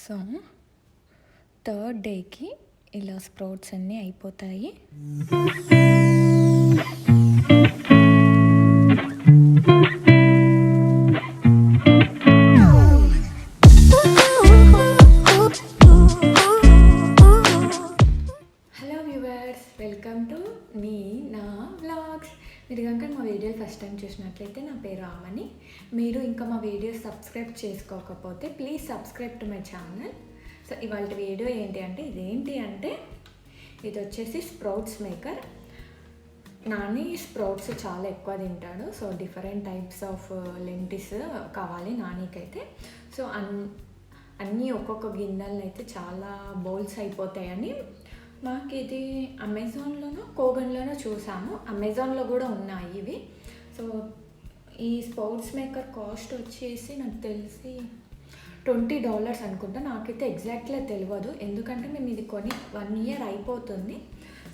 So third డేకి ఇలా sprouts అన్నీ అయిపోతాయి. హలో వ్యూవర్స్, వెల్కమ్ టు నా వ్లాగ్స్. మీరు కనుక మా వీడియోలు ఫస్ట్ టైం చూసినట్లయితే నా పేరు రామని. మీరు ఇంకా మా వీడియోస్ సబ్స్క్రైబ్ చేసుకోకపోతే please subscribe to my channel. So ఇవాళ వీడియో ఏంటి అంటే ఇది వచ్చేసి స్ప్రౌట్స్ మేకర్. నాని స్ప్రౌట్స్ చాలా ఎక్కువ తింటాడు. సో డిఫరెంట్ టైప్స్ ఆఫ్ లెంటిస్ కావాలి నానికైతే. సో అన్నీ ఒక్కొక్క గిన్నెలను అయితే చాలా బౌల్స్ అయిపోతాయని మాకు ఇది అమెజాన్లోనో కోగన్లోనో చూసాము. అమెజాన్లో కూడా ఉన్నాయి ఇవి. సో ఈ స్ప్రౌట్స్ మేకర్ కాస్ట్ వచ్చేసి నాకు తెలిసి $20 అనుకుంటా. నాకైతే ఎగ్జాక్ట్గా తెలియదు, ఎందుకంటే మేము ఇది కొని 1 year అయిపోతుంది.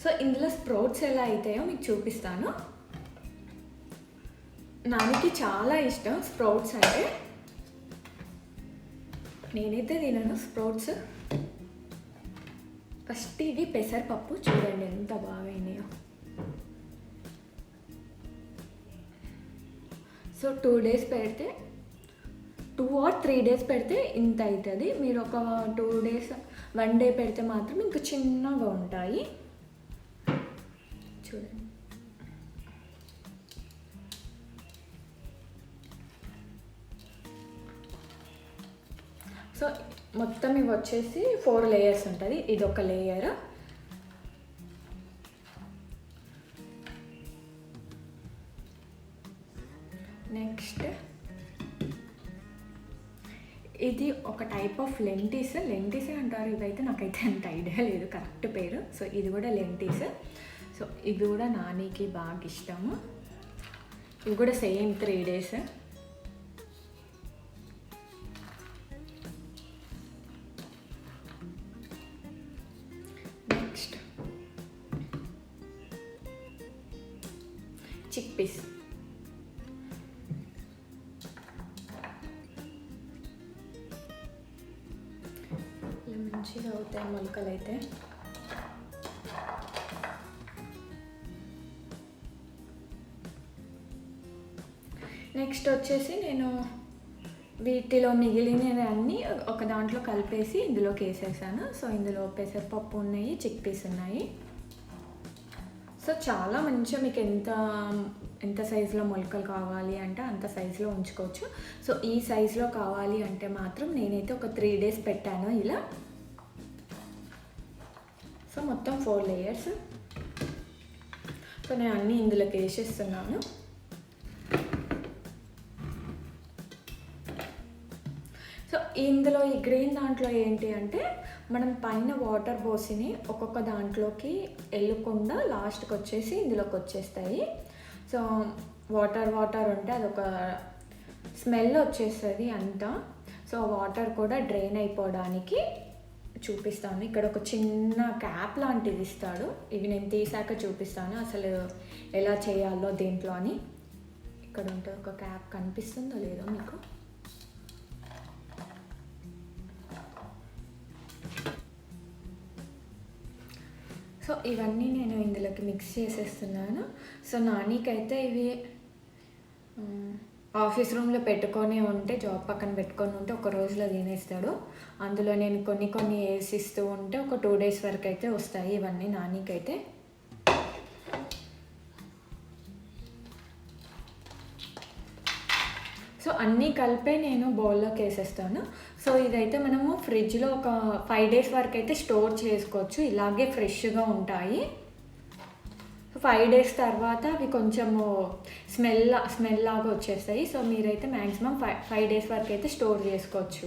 సో ఇందులో స్ప్రౌట్స్ ఎలా అవుతాయో మీకు చూపిస్తాను. నానికి చాలా ఇష్టం స్ప్రౌట్స్ అంటే. నేనైతే తినను స్ప్రౌట్స్. ఫస్ట్ ఇవి పెసరపప్పు చూడండి ఎంత బాగా అయినాయో. సో 2 days పెడితే 2 or 3 days పెడితే ఇంత అవుతుంది. మీరు ఒక 2 days 1 day పెడితే మాత్రం ఇంకా చిన్నగా ఉంటాయి. చూడండి. సో మొత్తం ఇవి వచ్చేసి 4 layers ఉంటుంది. ఇది ఒక లేయర్. నెక్స్ట్ ఇది ఒక టైప్ ఆఫ్ లెంటిసే అంటారు ఇవైతే. నాకైతే అంత ఐడియా లేదు కరెక్ట్ పేరు. సో ఇది కూడా లెంటిస్. సో ఇవి కూడా నానికి బాగా ఇష్టము. ఇవి కూడా same 3 days. Next chickpeas. మంచిగా అవుతాయి మొలకలు అయితే. నెక్స్ట్ వచ్చేసి నేను వీటిలో మిగిలినవి అన్నీ ఒక దాంట్లో కలిపేసి ఇందులోకి వేసేసాను. సో ఇందులో పెసరపప్పు ఉన్నాయి, చిక్ పీస్ ఉన్నాయి. సో చాలా మంచిగా మీకు ఎంత సైజులో మొలకలు కావాలి అంటే అంత సైజులో ఉంచుకోవచ్చు. సో ఈ సైజులో కావాలి అంటే మాత్రం నేనైతే ఒక 3 days పెట్టాను ఇలా. సో మొత్తం 4 layers. సో నేను అన్నీ ఇందులోకి వేసేస్తున్నాను. సో ఇందులో ఈ గ్రీన్ దాంట్లో ఏంటి అంటే మనం పైన వాటర్ పోసిని ఒక్కొక్క దాంట్లోకి వెళ్ళకుండా లాస్ట్కి వచ్చేసి ఇందులోకి వచ్చేస్తాయి. సో వాటర్ ఉంటే అదొక స్మెల్ వచ్చేస్తుంది అంతా. సో వాటర్ కూడా డ్రైన్ అయిపోవడానికి చూపిస్తాను. ఇక్కడ ఒక చిన్న క్యాప్ లాంటిది ఇస్తాడు. ఇవి నేను తీసాక చూపిస్తాను అసలు ఎలా చేయాలో దీంట్లో అని. ఇక్కడ ఉంటుంది ఒక క్యాప్, కనిపిస్తుందో లేదో మీకు. సో ఇవన్నీ నేను ఇందులోకి మిక్స్ చేసేస్తున్నాను. సో నానికైతే ఇవి ఆఫీస్ రూమ్లో పెట్టుకొని ఉంటే, జాబ్ పక్కన పెట్టుకొని ఉంటే ఒక రోజులో తినేస్తాడు. అందులో నేను కొన్ని వేసిస్తూ ఉంటే ఒక 2 days వరకు అయితే వస్తాయి ఇవన్నీ నానికైతే. సో అన్నీ కలిపే నేను బౌల్లోకి వేసేస్తాను. సో ఇదైతే మనము ఫ్రిడ్జ్లో ఒక 5 days వరకు అయితే స్టోర్ చేసుకోవచ్చు. ఇలాగే ఫ్రెష్గా ఉంటాయి. 5 days తర్వాత అవి కొంచెము స్మెల్ లాగా వచ్చేస్తాయి. సో మీరైతే మ్యాక్సిమం 5 days వరకు అయితే స్టోర్ చేసుకోవచ్చు.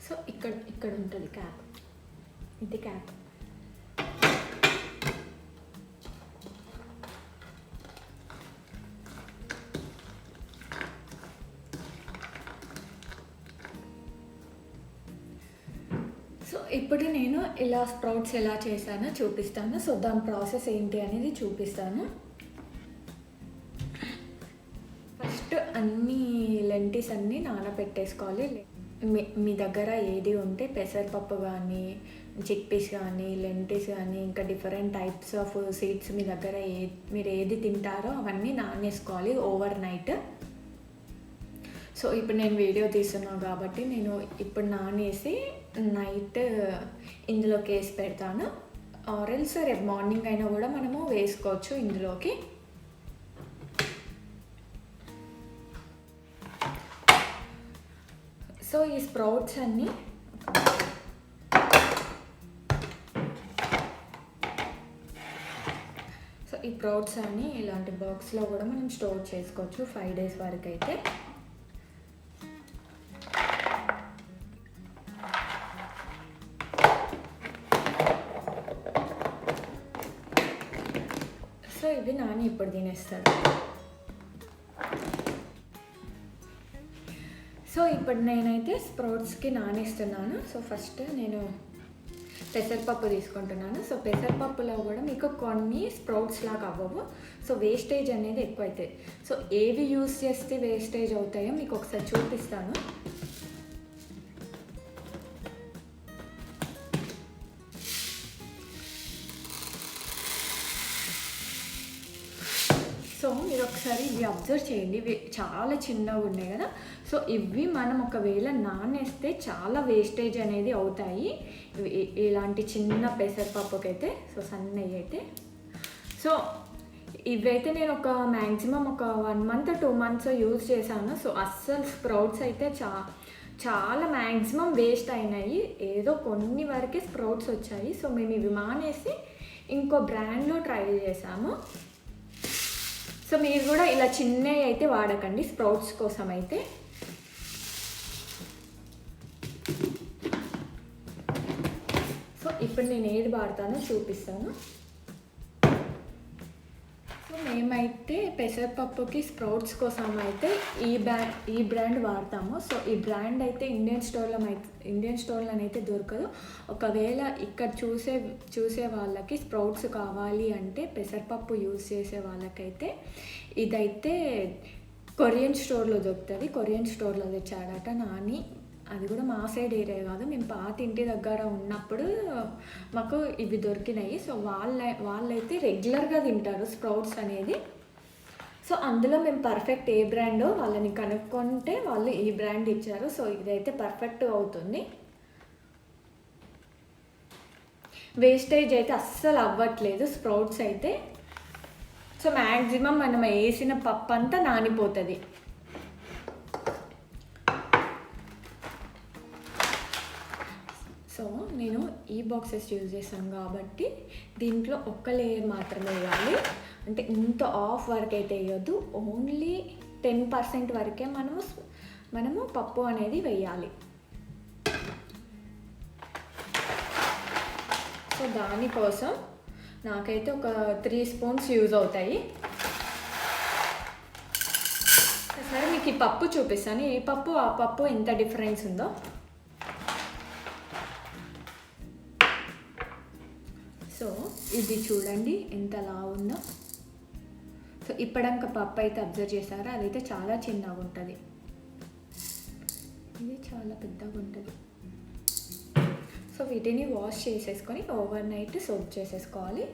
సో ఇక్కడ ఉంటుంది క్యాప్. ఇది క్యాప్. సో ఇప్పుడు నేను ఇలా స్ప్రౌట్స్ ఎలా చేశానో చూపిస్తాను. సో దాని ప్రాసెస్ ఏంటి అనేది చూపిస్తాను. ఫస్ట్ అన్ని లెంటిస్ అన్నీ నానబెట్టేసుకోవాలి. మీ దగ్గర ఏది ఉంటే పెసరపప్పు కానీ, చిక్పీస్ కానీ, లెంటిస్ కానీ, ఇంకా డిఫరెంట్ టైప్స్ ఆఫ్ సీడ్స్ మీ దగ్గర మీరు ఏది తింటారో అవన్నీ నానేసుకోవాలి ఓవర్ నైట్. సో ఇప్పుడు నేను వీడియో తీస్తున్నాను కాబట్టి నేను ఇప్పుడు నానేసి నైట్ ఇందులోకి వేసి పెడతాను. ఆరెల్స్ రేపు మార్నింగ్ అయినా కూడా మనము వేసుకోవచ్చు ఇందులోకి. సో ఈ స్ప్రౌట్స్ అన్నీ ఈ స్ప్రౌట్స్ అన్నీ ఇలాంటి బాక్స్లో కూడా మనం స్టోర్ చేసుకోవచ్చు 5 days వరకు అయితే. సో ఇవి నాని ఇప్పుడు తినేస్తాడు. సో ఇప్పుడు నేనైతే స్ప్రౌట్స్కి నానేస్తున్నాను. సో ఫస్ట్ నేను పెసరపప్పు తీసుకుంటున్నాను. సో పెసరపప్పులో కూడా మీకు కొన్ని స్ప్రౌట్స్ లాగా అవ్వవు. సో వేస్టేజ్ అనేది ఎక్కువ అవుతాయి. సో ఏవి యూస్ చేస్తే వేస్టేజ్ అవుతాయో మీకు ఒకసారి చూపిస్తాను. సో మీరు ఒకసారి ఇవి అబ్జర్వ్ చేయండి. ఇవి చాలా చిన్నగా ఉన్నాయి కదా. సో ఇవి మనం ఒకవేళ నానేస్తే చాలా వేస్టేజ్ అనేది అవుతాయి ఇలాంటి చిన్న పెసరపప్పుకైతే. సో సన్నవి అయితే సో ఇవైతే నేను ఒక మ్యాక్సిమం ఒక 1 month 2 months యూజ్ చేశాను. సో అస్సలు స్ప్రౌట్స్ అయితే చాలా మ్యాక్సిమం వేస్ట్ అయినాయి. ఏదో కొన్ని వరకే స్ప్రౌట్స్ వచ్చాయి. సో మేము ఇవి మానేసి ఇంకో బ్రాండ్లో ట్రై చేసాము. సో మీరు కూడా ఇలా చిన్నవి అయితే వాడకండి స్ప్రౌట్స్ కోసం అయితే. సో ఇప్పుడు నేను ఏది వాడతానో చూపిస్తాను. సో మేమైతే పెసరపప్పుకి స్ప్రౌట్స్ కోసం అయితే ఈ బ్రాండ్ వాడతాము. సో ఈ బ్రాండ్ అయితే ఇండియన్ స్టోర్లో అయితే దొరకదు. ఒకవేళ ఇక్కడ చూసే వాళ్ళకి స్ప్రౌట్స్ కావాలి అంటే పెసరపప్పు యూజ్ చేసే వాళ్ళకైతే ఇదైతే కొరియన్ స్టోర్లో దొరుకుతుంది. కొరియన్ స్టోర్లో తెచ్చాడట నాని. అది కూడా మా సైడ్ ఏరియా కాదు, మేము పాత ఇంటి దగ్గర ఉన్నప్పుడు మాకు ఇవి దొరికినాయి. సో వాళ్ళైతే రెగ్యులర్గా తింటారు స్ప్రౌట్స్ అనేది. సో అందులో మేము పర్ఫెక్ట్ ఏ బ్రాండో వాళ్ళని కనుక్కుంటే వాళ్ళు ఈ బ్రాండ్ ఇచ్చారు. సో ఇదైతే పర్ఫెక్ట్ అవుతుంది. వేస్టేజ్ అయితే అస్సలు అవ్వట్లేదు స్ప్రౌట్స్ అయితే. సో మ్యాక్సిమం మనం వేసిన పప్పు అంతా నానిపోతుంది. సో నేను ఈ బాక్సెస్ యూజ్ చేశాను కాబట్టి దీంట్లో ఒక్క లేయర్ మాత్రమే వేయాలి. అంటే ఇంత ఆఫ్ వరకు అయితే వేయొద్దు. ఓన్లీ 10% వరకే మనము పప్పు అనేది వేయాలి. సో దానికోసం నాకైతే ఒక 3 spoons యూజ్ అవుతాయి. సరే మీకు ఈ పప్పు చూపిస్తాను. ఏ పప్పు ఆ పప్పు ఎంత డిఫరెన్స్ ఉందో. సో ఇది చూడండి ఎంత లావు ఉందో. సో ఇప్పటిదాకా పప్పు అయితే అబ్జర్వ్ చేశారా, అదైతే చాలా చిన్నగా ఉంటుంది. ఇది చాలా పెద్దగా ఉంటుంది. సో వీటిని వాష్ చేసేసుకొని ఓవర్ నైట్ సోక్ చేసేసుకోవాలి.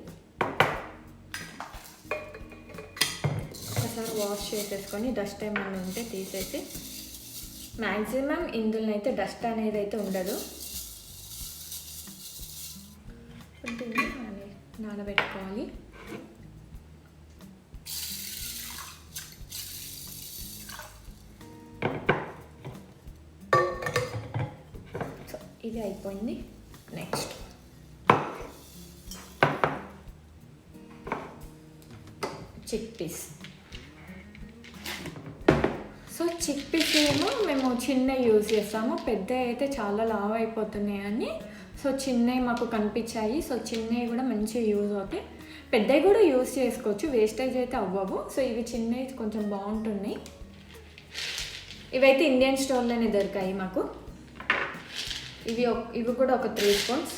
ఒకసారి వాష్ చేసేసుకొని డస్ట్ ఏమైనా ఉంటే తీసేసి, మ్యాక్సిమం ఇందులో అయితే డస్ట్ అనేది అయితే ఉండదు. దీన్ని నానబెట్టుకోవాలి. సో ఇది అయిపోయింది. Next chickpeas. సో చిక్పీస్ ఏమో మేము చిన్న యూజ్ చేస్తాము, పెద్ద అయితే చాలా లావు అయిపోతున్నాయని సో చిన్నవి మాకు కనిపించాయి. సో చిన్నవి కూడా మంచిగా యూజ్ అవుతాయి. పెద్దవి కూడా యూజ్ చేసుకోవచ్చు, వేస్టేజ్ అయితే అవ్వవు. సో ఇవి చిన్నవి కొంచెం బాగుంటున్నాయి. ఇవైతే ఇండియన్ స్టోర్లోనే దొరికాయి మాకు. ఇవి కూడా ఒక 3 spoons.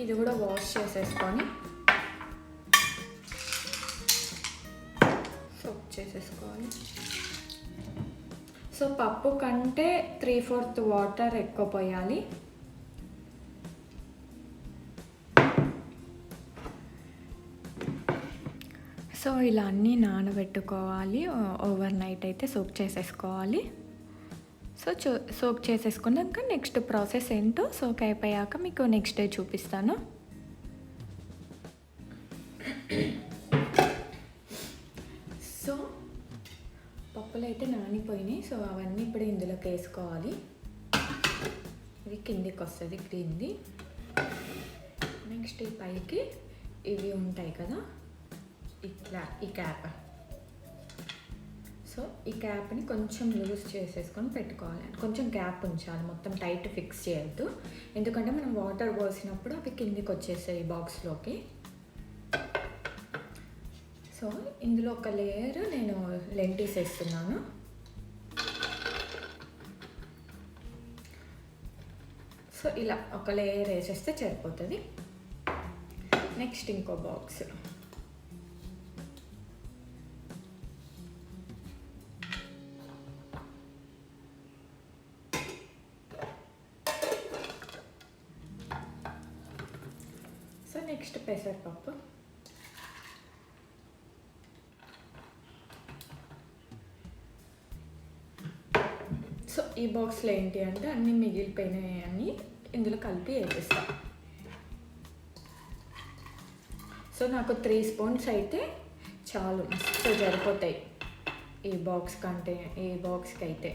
ఇది కూడా వాష్ చేసేసుకొని సోక్ చేసేసుకోవాలి. సో పప్పు కంటే 3/4 వాటర్ ఎక్కువ పోయాలి. సో ఇలా అన్నీ నానబెట్టుకోవాలి. ఓవర్ నైట్ అయితే సోక్ చేసేసుకోవాలి. సో సోక్ చేసేసుకున్నాక నెక్స్ట్ ప్రాసెస్ ఏంటో సోక్ అయిపోయాక మీకు నెక్స్ట్ డే చూపిస్తాను. సో పప్పులు అయితే నానిపోయినాయి. సో అవన్నీ ఇప్పుడు ఇందులోకి వేసుకోవాలి. ఇది కిందికి వస్తుంది గ్రీన్ది. నెక్స్ట్ ఈ పైకి ఇవి ఉంటాయి కదా, ఇట్లా ఈ క్యాప్. సో ఈ క్యాప్ని కొంచెం లూజ్ చేసేసుకొని పెట్టుకోవాలి. కొంచెం గ్యాప్ ఉంచాలి, మొత్తం టైట్ ఫిక్స్ చేయొద్దు. ఎందుకంటే మనం వాటర్ పోసినప్పుడు అవి కిందికి వచ్చేసాయి బాక్స్లోకి. సో ఇందులో ఒక లేయర్ నేను లెంటిల్స్ వేస్తున్నాను. సో ఇలా ఒక లేయర్ వేసేస్తే సరిపోతుంది. నెక్స్ట్ ఇంకో బాక్స్. సో నెక్స్ట్ పెసరపప్పు. సో ఈ బాక్స్లో ఏంటి అంటే అన్నీ మిగిలిపోయినాయి అన్నీ ఇందులో కలిపి వేసేస్తాం. సో నాకు 3 స్పూన్స్ అయితే చాలు, మస్తు సరిపోతాయి ఈ బాక్స్ కంటే. ఈ బాక్స్కి అయితే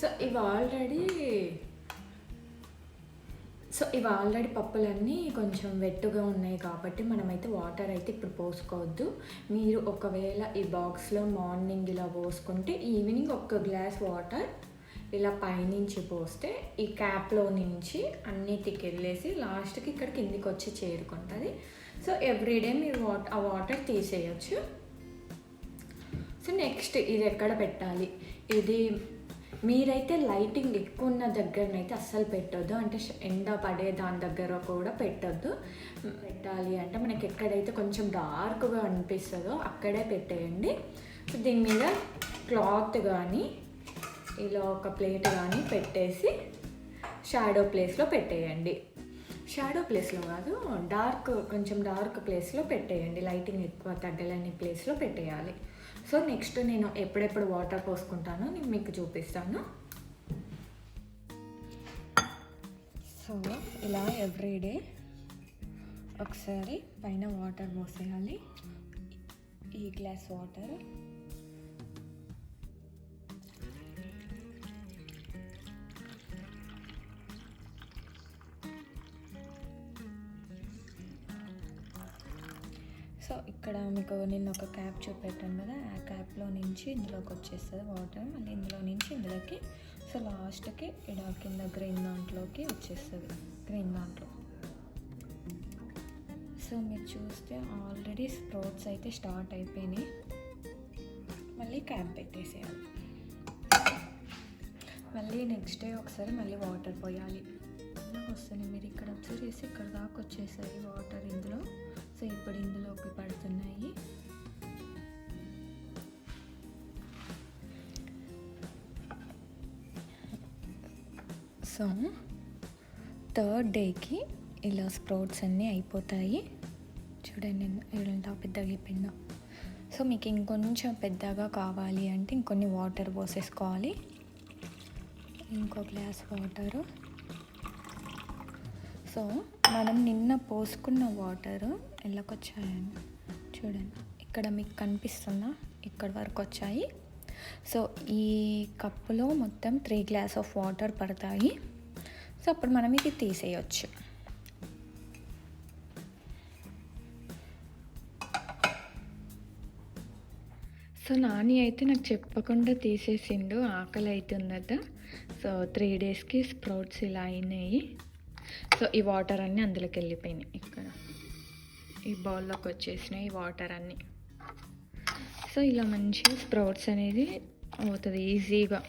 సో ఇవి ఆల్రెడీ పప్పులన్నీ కొంచెం వెట్టుగా ఉన్నాయి కాబట్టి మనమైతే వాటర్ అయితే ఇప్పుడు పోసుకోవద్దు. మీరు ఒకవేళ ఈ బాక్స్లో మార్నింగ్ ఇలా పోసుకుంటే ఈవినింగ్ 1 గ్లాస్ వాటర్ ఇలా పైనుంచి పోస్తే ఈ క్యాప్లో నుంచి అన్నిటికి వెళ్ళేసి లాస్ట్కి ఇక్కడ కిందికి వచ్చి చేరుకుంటుంది. సో ఎవ్రీడే మీరు ఆ వాటర్ తీసేయచ్చు. సో నెక్స్ట్ ఇది ఎక్కడ పెట్టాలి, ఇది మీరైతే లైటింగ్ ఎక్కువ ఉన్న దగ్గరనైతే అస్సలు పెట్టొద్దు. అంటే ఎండ పడే దాని దగ్గర కూడా పెట్టొద్దు. పెట్టాలి అంటే మనకి ఎక్కడైతే కొంచెం డార్క్గా అనిపిస్తుందో అక్కడే పెట్టేయండి. సో దీని మీద క్లాత్ కానీ ఇలా ఒక ప్లేట్ కానీ పెట్టేసి షాడో ప్లేస్లో పెట్టేయండి. షాడో ప్లేస్లో కాదు, కొంచెం డార్క్ ప్లేస్లో పెట్టేయండి. లైటింగ్ ఎక్కువ తగ్గలేని ప్లేస్లో పెట్టేయాలి. సో నెక్స్ట్ నేను ఎప్పుడెప్పుడు వాటర్ పోసుకుంటానో నేను మీకు చూపిస్తాను. సో ఇలా ఎవ్రీడే ఒకసారి పైన వాటర్ పోసేయాలి. ఈ గ్లాస్ వాటర్ సో ఇక్కడ మీకు నేను ఒక క్యాప్ చూపెట్టాను కదా, ఆ క్యాప్లో నుంచి ఇందులోకి వచ్చేస్తుంది వాటర్. మళ్ళీ ఇందులో నుంచి ఇందులోకి. సో లాస్ట్కి ఇక్కడ కింద గ్రీన్ దాంట్లోకి వచ్చేస్తుంది, గ్రీన్ దాంట్లో. సో మీరు చూస్తే ఆల్రెడీ స్ప్రౌట్స్ అయితే స్టార్ట్ అయిపోయినాయి. మళ్ళీ క్యాప్ పెట్టేసేయాలి. మళ్ళీ నెక్స్ట్ డే ఒకసారి మళ్ళీ వాటర్ పోయాలి. వస్తుంది, మీరు ఇక్కడ అబ్జర్వ్ చేసి ఇక్కడ దాకా వచ్చేసాయి వాటర్ ఇందులో. సో ఇప్పుడు ఇందులోకి పడుతున్నాయి. సో 3rd డేకి ఇలా స్ప్రౌట్స్ అన్నీ అయిపోతాయి. చూడండి ఎంత పెద్దగా అయిపోయిందో. సో మీకు ఇంకొంచెం పెద్దగా కావాలి అంటే ఇంకొన్ని వాటర్ పోసేసుకోవాలి. ఇంకో గ్లాస్ వాటరు. సో మనం నిన్న పోసుకున్న వాటర్ ఎల్లకొచ్చాయండి, చూడండి ఇక్కడ మీకు కనిపిస్తుందా, ఇక్కడ వరకు వచ్చాయి. సో ఈ కప్పులో మొత్తం 3 గ్లాస్ ఆఫ్ వాటర్ పడతాయి. సో అప్పుడు మనం ఇది తీసేయచ్చు. సో నాని అయితే నాకు చెప్పకుండా తీసేసిండు, ఆకలి అవుతుందట. సో 3 డేస్కి స్ప్రౌట్స్ ఇలా అయినాయి. సో ఈ వాటర్ అన్నీ అందులోకి వెళ్ళిపోయినాయి. ఇక్కడ ఈ బౌల్లోకి వచ్చేసినాయి ఈ వాటర్ అన్నీ. సో ఇలా మంచిగా స్ప్రౌట్స్ అనేది అవుతుంది ఈజీగా.